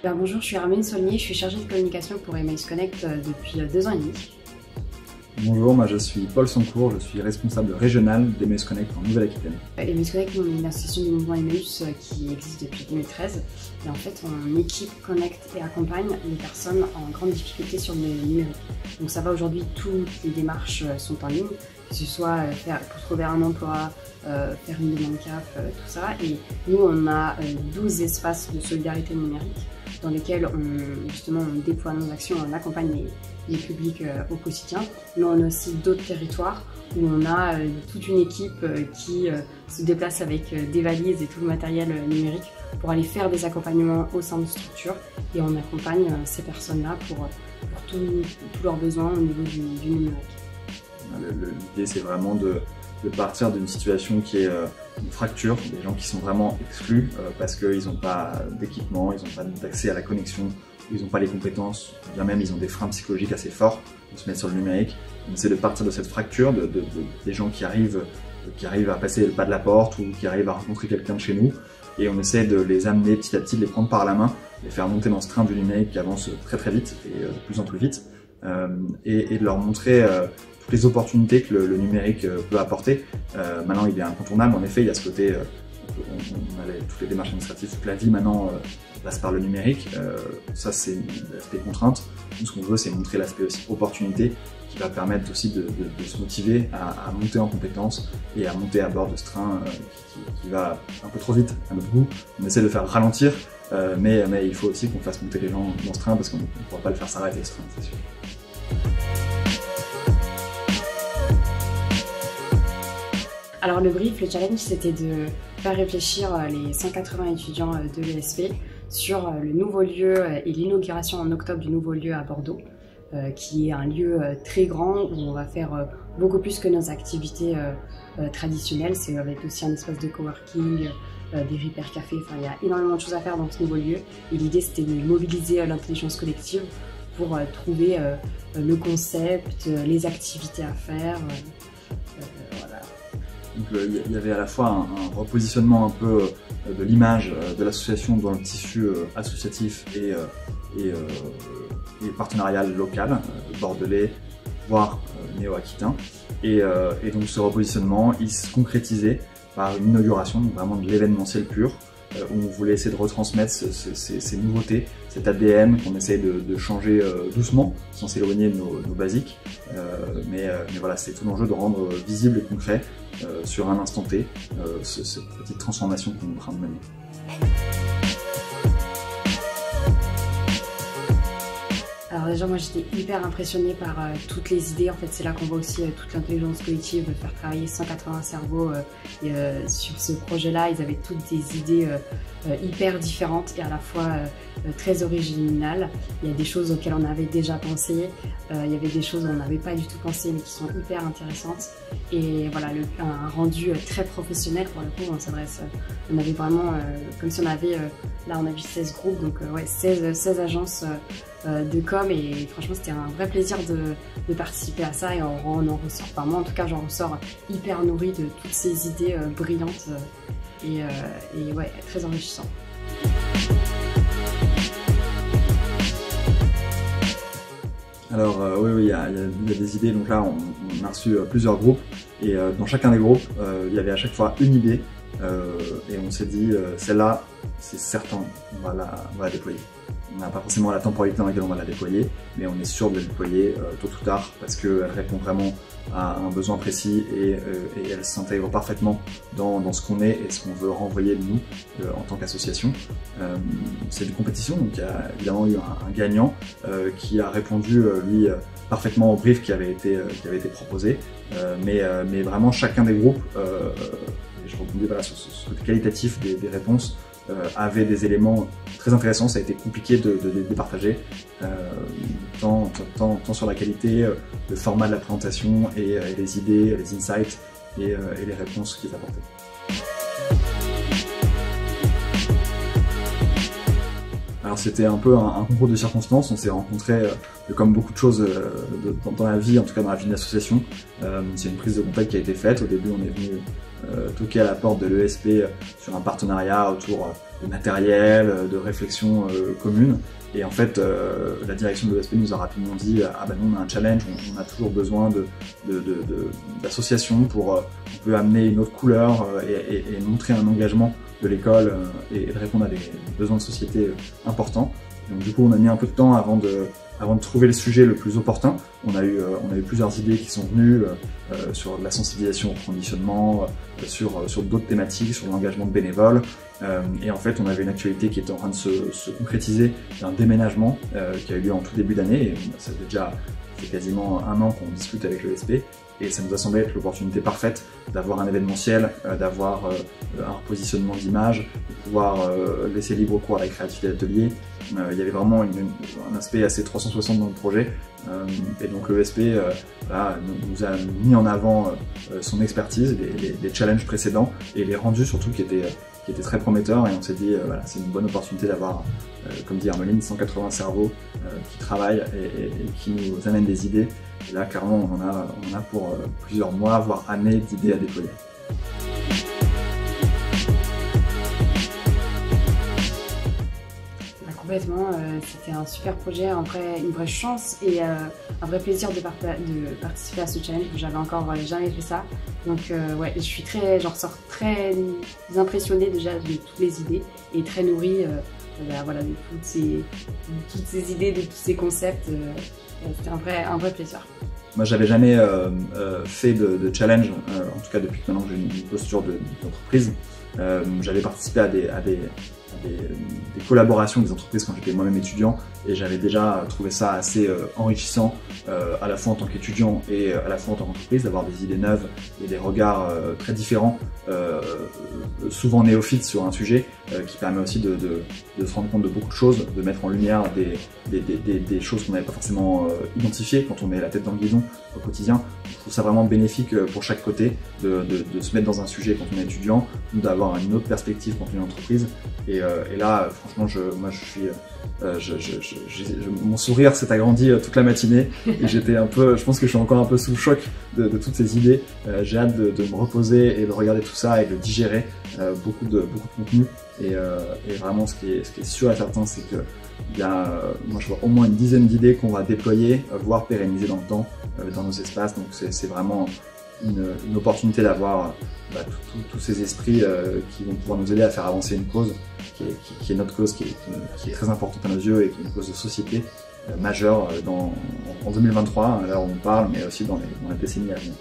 Bonjour, je suis Hermine Saulnier, je suis chargée de communication pour Emmaüs Connect depuis 2 ans et demi. Bonjour, moi je suis Paul Sancourt, je suis responsable régional d'Emmaüs Connect en Nouvelle-Aquitaine. Emmaüs Connect, on est une association du mouvement Emmaüs qui existe depuis 2013. Et en fait, on équipe, connecte et accompagne les personnes en grande difficulté sur le numérique. Donc ça va aujourd'hui, toutes les démarches sont en ligne, que ce soit pour trouver un emploi, faire une demande CAF, tout ça. Et nous, on a 12 espaces de solidarité numérique dans lesquels on déploie nos actions, on accompagne les publics au quotidien. Mais on a aussi d'autres territoires où on a toute une équipe qui se déplace avec des valises et tout le matériel numérique pour aller faire des accompagnements au sein de structures, et on accompagne ces personnes-là pour tous leurs besoins au niveau du numérique. L'idée, c'est vraiment de partir d'une situation qui est une fracture, des gens qui sont vraiment exclus parce qu'ils n'ont pas d'équipement, ils n'ont pas d'accès à la connexion, ils n'ont pas les compétences, bien même ils ont des freins psychologiques assez forts pour se mettre sur le numérique. On essaie de partir de cette fracture, des gens qui arrivent à passer le pas de la porte ou qui arrivent à rencontrer quelqu'un de chez nous, et on essaie de les amener petit à petit, de les prendre par la main, les faire monter dans ce train du numérique qui avance très très vite et de plus en plus vite, et de leur montrer toutes les opportunités que le numérique peut apporter. Maintenant, il est incontournable, en effet, il y a ce côté, on a toutes les démarches administratives, toute la vie maintenant passe par le numérique, ça c'est l'aspect contrainte. Nous, ce qu'on veut, c'est montrer l'aspect aussi opportunité, qui va permettre aussi de se motiver à monter en compétences et à monter à bord de ce train qui va un peu trop vite à notre goût. On essaie de faire ralentir, mais il faut aussi qu'on fasse monter les gens dans ce train, parce qu'on ne pourra pas le faire s'arrêter, ce train, c'est sûr. Alors le brief, le challenge, c'était de faire réfléchir les 180 étudiants de l'ESP sur le nouveau lieu et l'inauguration en octobre du nouveau lieu à Bordeaux, qui est un lieu très grand où on va faire beaucoup plus que nos activités traditionnelles. C'est avec aussi un espace de coworking, des repair cafés, enfin il y a énormément de choses à faire dans ce nouveau lieu. Et l'idée, c'était de mobiliser l'intelligence collective pour trouver le concept, les activités à faire. Voilà. Donc il y avait à la fois un repositionnement un peu de l'image de l'association dans le tissu associatif et partenarial local, bordelais, voire néo-aquitain. Et donc ce repositionnement, il se concrétisait par une inauguration, donc vraiment de l'événementiel pur, où on voulait essayer de retransmettre ces nouveautés, cet ADN qu'on essaie de changer doucement, sans s'éloigner de nos basiques. Mais voilà, c'est tout l'enjeu de rendre visible et concret sur un instant T cette petite transformation qu'on est en train de mener. Alors déjà, moi j'étais hyper impressionnée par toutes les idées. En fait, c'est là qu'on voit aussi toute l'intelligence collective, de faire travailler 180 cerveaux sur ce projet-là. Ils avaient toutes des idées hyper différentes et à la fois très originales. Il y a des choses auxquelles on avait déjà pensé, il y avait des choses où on n'avait pas du tout pensé mais qui sont hyper intéressantes. Et voilà, un rendu très professionnel pour le coup. On avait vraiment, comme si on avait, là on a vu 16 groupes, donc ouais, 16 agences de com, et franchement c'était un vrai plaisir de participer à ça, et on en ressort, enfin moi en tout cas j'en ressors hyper nourrie de toutes ces idées brillantes et ouais, très enrichissant. Alors oui, il y a des idées, donc là on a reçu plusieurs groupes, et dans chacun des groupes il y avait à chaque fois une idée, et on s'est dit celle-là c'est certain, on va la déployer. On n'a pas forcément la temporalité dans laquelle on va la déployer, mais on est sûr de la déployer tôt ou tard, parce qu'elle répond vraiment à un besoin précis, et elle s'intègre parfaitement dans ce qu'on est et ce qu'on veut renvoyer de nous en tant qu'association. C'est une compétition, donc il y a évidemment eu un gagnant qui a répondu lui parfaitement au brief qui avait été proposé, mais vraiment chacun des groupes, et je rebondis voilà, sur ce côté qualitatif des réponses, avait des éléments très intéressants. Ça a été compliqué de les partager, tant sur la qualité, le format de la présentation, et les idées, les insights et les réponses qu'ils apportaient. Alors c'était un peu un concours de circonstances. On s'est rencontrés comme beaucoup de choses dans la vie, en tout cas dans la vie d'une association. C'est une prise de contact qui a été faite. Au début on est venu toquer à la porte de l'ESP sur un partenariat autour de matériel, de réflexion commune. Et en fait, la direction de l'ESP nous a rapidement dit « Ah ben non, on a un challenge, on a toujours besoin d'associations pour on peut amener une autre couleur et montrer un engagement de l'école et de répondre à des besoins de société importants. » Donc du coup, on a mis un peu de temps avant de trouver le sujet le plus opportun. On a eu plusieurs idées qui sont venues sur la sensibilisation au conditionnement, sur d'autres thématiques, sur l'engagement de bénévoles. Et en fait, on avait une actualité qui était en train de se concrétiser d'un déménagement qui a eu lieu en tout début d'année. Et ça fait quasiment un an qu'on discute avec l'ESP. Et ça nous a semblé être l'opportunité parfaite d'avoir un événementiel, d'avoir un repositionnement d'image, de pouvoir laisser libre cours à la créativité d'atelier. Il y avait vraiment un aspect assez 360 dans le projet. Et donc l'ESP nous a mis en avant son expertise, les challenges précédents et les rendus surtout qui étaient très prometteurs. Et on s'est dit, voilà, c'est une bonne opportunité d'avoir, comme dit Armeline, 180 cerveaux qui travaillent et qui nous amènent des idées. Et là, clairement, on en a pour plusieurs mois, voire années d'idées à déployer. Complètement, c'était un super projet, une vraie chance et un vrai plaisir de participer à ce challenge. J'avais encore jamais fait ça, donc ouais, j'en ressors très impressionnée déjà de toutes les idées et très nourrie voilà, de toutes ces idées, de tous ces concepts. C'était un vrai plaisir. Moi, j'avais jamais fait de challenge, en tout cas depuis que maintenant j'ai une posture d'entreprise. J'avais participé à des collaborations avec des entreprises quand j'étais moi-même étudiant et j'avais déjà trouvé ça assez enrichissant à la fois en tant qu'étudiant et à la fois en tant qu'entreprise d'avoir des idées neuves et des regards très différents, souvent néophytes sur un sujet qui permet aussi de se rendre compte de beaucoup de choses, de mettre en lumière des choses qu'on n'avait pas forcément identifiées quand on met la tête dans le guidon au quotidien. Je trouve ça vraiment bénéfique pour chaque côté de se mettre dans un sujet quand on est étudiant ou d'avoir une autre perspective quand on est une entreprise. Et là, franchement, mon sourire s'est agrandi toute la matinée et je pense que je suis encore un peu sous le choc de toutes ces idées. J'ai hâte de me reposer et de regarder tout ça et de digérer beaucoup de contenu. Et vraiment, ce qui est sûr et certain, c'est que moi je vois au moins une dizaine d'idées qu'on va déployer, voire pérenniser dans le temps, dans nos espaces. Donc c'est vraiment une opportunité d'avoir tous ces esprits qui vont pouvoir nous aider à faire avancer une cause qui est notre cause, qui est très importante à nos yeux et qui est une cause de société majeure en 2023, à l'heure où on parle, mais aussi dans la décennie à venir.